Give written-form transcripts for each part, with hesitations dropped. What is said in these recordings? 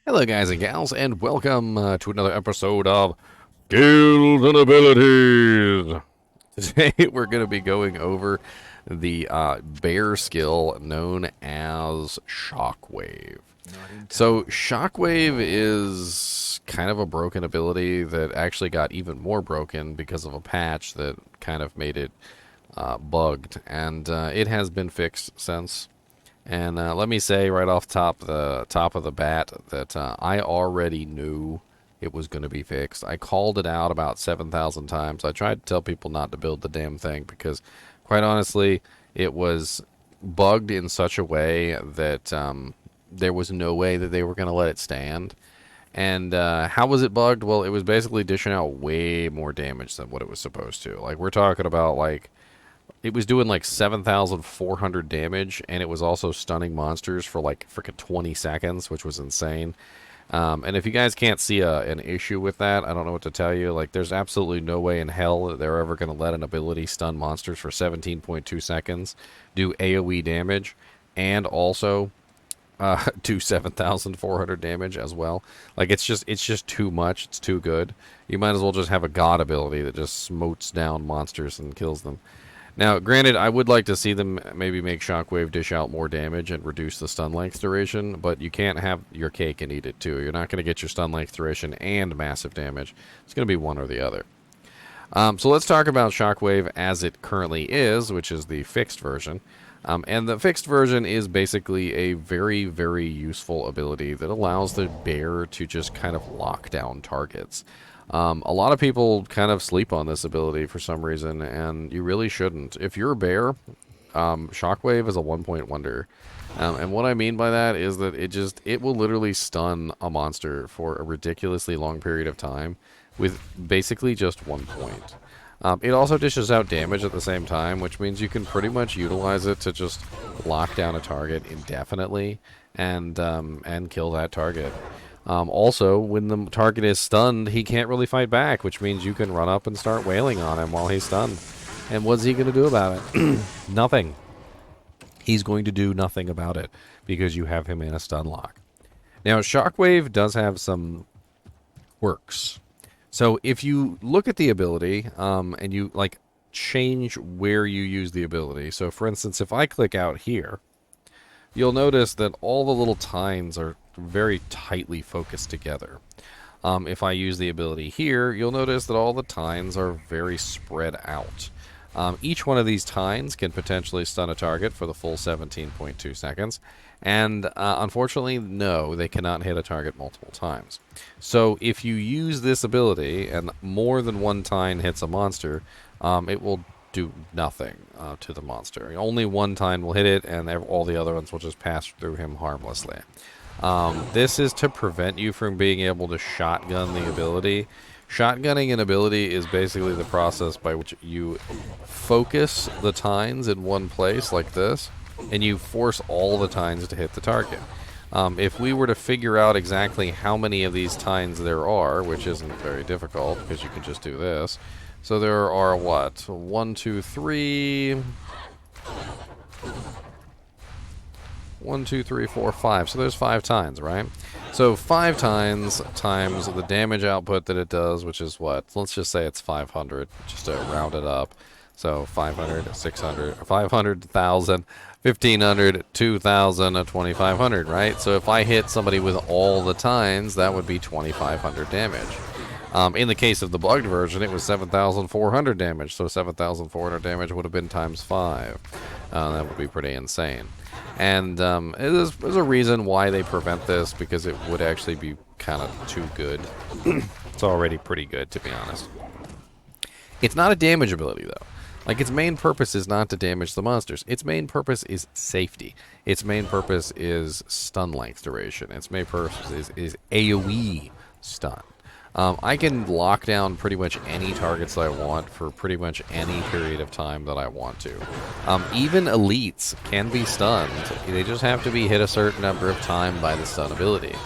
Hello, guys and gals, and welcome to another episode of Skills and Abilities. Today, we're going to be going over the bear skill known as Shockwave. So, Shockwave is kind of a broken ability that actually got even more broken because of a patch that kind of made it bugged, and it has been fixed since. And let me say right off the top of the bat that I already knew it was going to be fixed. I called it out about 7,000 times. I tried to tell people not to build the damn thing because, quite honestly, it was bugged in such a way that there was no way that they were going to let it stand. And how was it bugged? Well, it was basically dishing out way more damage than what it was supposed to. Like, we're talking about, like, it was doing like 7,400 damage, and it was also stunning monsters for like freaking 20 seconds, which was insane. And if you guys can't see an issue with that, I don't know what to tell you. Like, there's absolutely no way in hell that they're ever going to let an ability stun monsters for 17.2 seconds, do AoE damage, and also do 7,400 damage as well. Like, it's just too much. It's too good. You might as well just have a god ability that just smotes down monsters and kills them. Now, granted, I would like to see them maybe make Shockwave dish out more damage and reduce the stun length duration, but you can't have your cake and eat it too. You're not going to get your stun length duration and massive damage. It's going to be one or the other. So let's talk about Shockwave as it currently is, which is the fixed version. And the fixed version is basically a very, very useful ability that allows the bear to just kind of lock down targets. A lot of people kind of sleep on this ability for some reason, and you really shouldn't. If you're a bear, Shockwave is a one-point wonder. And what I mean by that is that it will literally stun a monster for a ridiculously long period of time with basically just 1 point. It also dishes out damage at the same time, which means you can pretty much utilize it to just lock down a target indefinitely and kill that target. Also, when the target is stunned, he can't really fight back, which means you can run up and start wailing on him while he's stunned. And what's he going to do about it? Nothing. He's going to do nothing about it because you have him in a stun lock. Now, Shockwave does have some quirks. So if you look at the ability and you like change where you use the ability. So, for instance, if I click out here, you'll notice that all the little tines are very tightly focused together. If I use the ability here, you'll notice that all the tines are very spread out. Each one of these tines can potentially stun a target for the full 17.2 seconds. And unfortunately, no, they cannot hit a target multiple times. So if you use this ability and more than one tine hits a monster, it will do nothing to the monster. Only one tine will hit it, and all the other ones will just pass through him harmlessly. This is to prevent you from being able to shotgun the ability. Shotgunning an ability is basically the process by which you focus the tines in one place like this, and you force all the tines to hit the target. If we were to figure out exactly how many of these tines there are, which isn't very difficult because you can just do this. So there are what? 1, 2, 3... 1, 2, 3, 4, 5. So there's 5 tines, right? So 5 tines times the damage output that it does, which is what? Let's just say it's 500, just to round it up. So 500, 600, 500, 1,000, 1,500, 2,000, 2,500, right? So if I hit somebody with all the tines, that would be 2,500 damage. In the case of the bugged version, it was 7,400 damage. So 7,400 damage would have been times 5. That would be pretty insane. And there's a reason why they prevent this, because it would actually be kind of too good. It's already pretty good, to be honest. It's not a damage ability, though. Like, its main purpose is not to damage the monsters. Its main purpose is safety. Its main purpose is stun length duration. Its main purpose is AoE stun. I can lock down pretty much any targets that I want for pretty much any period of time that I want to. Even elites can be stunned. They just have to be hit a certain number of time by the stun ability.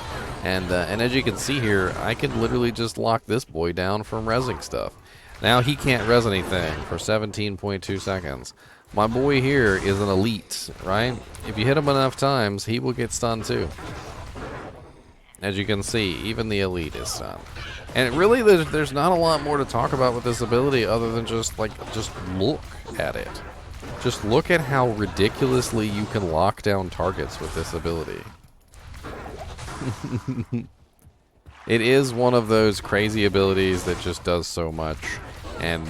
And as you can see here, I can literally just lock this boy down from rezzing stuff. Now he can't res anything for 17.2 seconds. My boy here is an elite, right? If you hit him enough times, he will get stunned too. As you can see, even the elite is stunned. And really, there's not a lot more to talk about with this ability other than just look at it. Just look at how ridiculously you can lock down targets with this ability. It is one of those crazy abilities that just does so much. And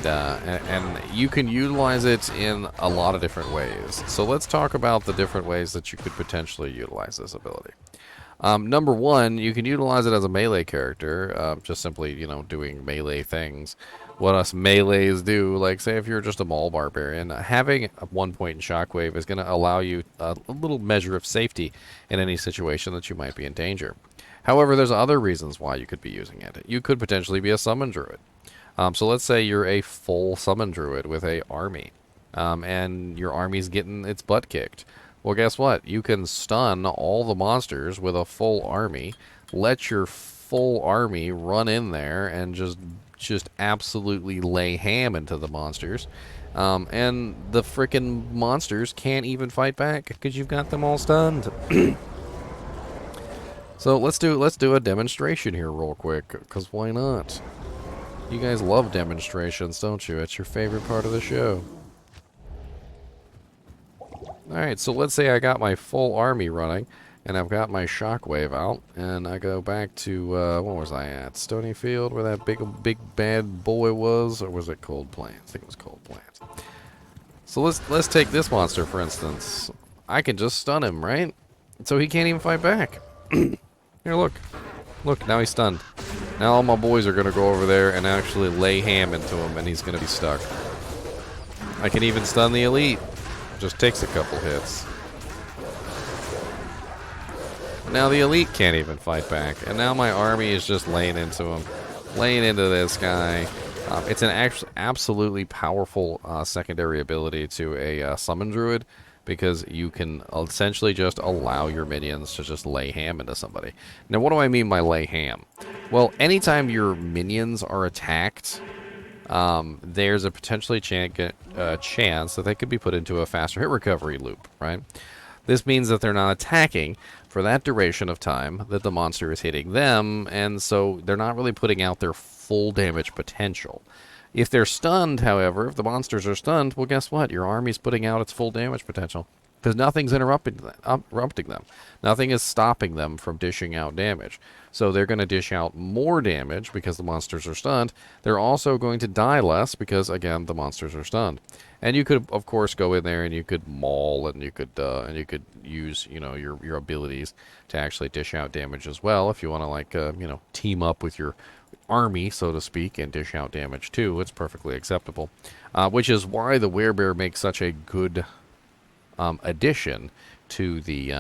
you can utilize it in a lot of different ways. So let's talk about the different ways that you could potentially utilize this ability. Number one, you can utilize it as a melee character, just simply, doing melee things. What us melees do, like say if you're just a Maul Barbarian, having a 1 point in Shockwave is going to allow you a little measure of safety in any situation that you might be in danger. However, there's other reasons why you could be using it. You could potentially be a Summon Druid. So let's say you're a full Summon Druid with a army, and your army's getting its butt kicked. Well, guess what? You can stun all the monsters with a full army, let your full army run in there and just absolutely lay ham into the monsters. And the frickin' monsters can't even fight back because you've got them all stunned. So let's do a demonstration here real quick, because why not? You guys love demonstrations, don't you? It's your favorite part of the show. Alright, so let's say I got my full army running, and I've got my Shockwave out, and I go back to, what was I at? Stonyfield, where that big bad boy was? Or was it Cold Plains? I think it was Cold Plains. So let's take this monster, for instance. I can just stun him, right? So he can't even fight back. Here, look. Look, now he's stunned. Now all my boys are going to go over there and actually lay ham into him, and he's going to be stuck. I can even stun the elite. Just takes a couple hits. Now the elite can't even fight back, and now my army is just laying into him, laying into this guy. It's an absolutely powerful secondary ability to a Summon Druid, because you can essentially just allow your minions to just lay ham into somebody. Now, what do I mean by lay ham? Well, anytime your minions are attacked, there's a potentially chance that they could be put into a faster hit recovery loop, right? This means that they're not attacking for that duration of time that the monster is hitting them, and so they're not really putting out their full damage potential. If they're stunned, however, if the monsters are stunned, well, guess what? Your army's putting out its full damage potential, because nothing's interrupting them. Nothing is stopping them from dishing out damage. So they're going to dish out more damage because the monsters are stunned. They're also going to die less because, again, the monsters are stunned. And you could, of course, go in there and you could maul, and you could use, your abilities to actually dish out damage as well. If you want to, like, team up with your army, so to speak, and dish out damage too, it's perfectly acceptable. Which is why the Werebear makes such a good addition to the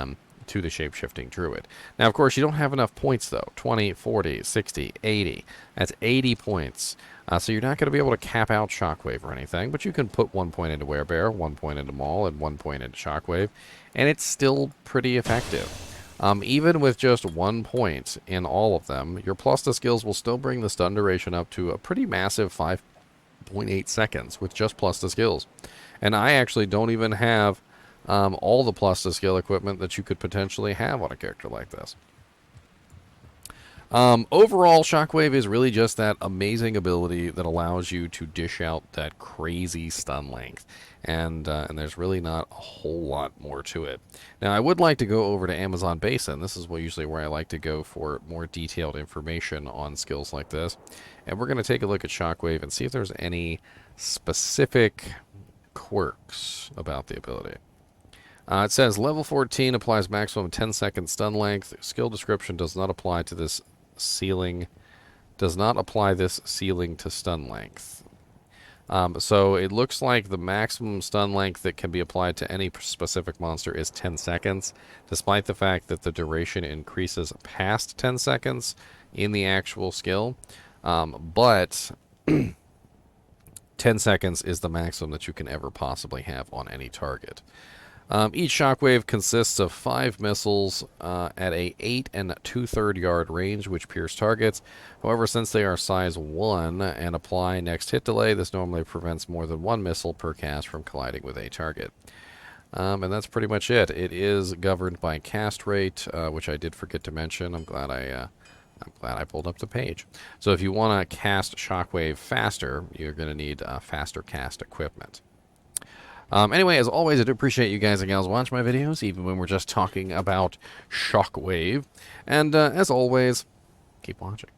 Shapeshifting Druid. Now, of course, you don't have enough points, though. 20, 40, 60, 80. That's 80 points. So you're not going to be able to cap out Shockwave or anything, but you can put 1 point into Werebear, 1 point into Maul, and 1 point into Shockwave, and it's still pretty effective. Even with just 1 point in all of them, your plus to skills will still bring the stun duration up to a pretty massive 5.8 seconds with just plus to skills. And I actually don't even have all the plus to skill equipment that you could potentially have on a character like this. Overall, Shockwave is really just that amazing ability that allows you to dish out that crazy stun length. And there's really not a whole lot more to it. Now, I would like to go over to Amazon Basin. This is usually where I like to go for more detailed information on skills like this. And we're going to take a look at Shockwave and see if there's any specific quirks about the ability. It says level 14 applies maximum 10-second stun length. Skill description does not apply to this ceiling. Does not apply this ceiling to stun length. So it looks like the maximum stun length that can be applied to any specific monster is 10 seconds, despite the fact that the duration increases past 10 seconds in the actual skill. But 10 seconds is the maximum that you can ever possibly have on any target. Each Shockwave consists of 5 missiles at a 8 2/3 yard range, which pierce targets. However, since they are size 1 and apply next hit delay, this normally prevents more than 1 missile per cast from colliding with a target. And that's pretty much it. It is governed by cast rate, which I did forget to mention. I'm glad I pulled up the page. So if you want to cast Shockwave faster, you're going to need faster cast equipment. Anyway, as always, I do appreciate you guys and gals watch my videos, even when we're just talking about Shockwave. And as always, keep watching.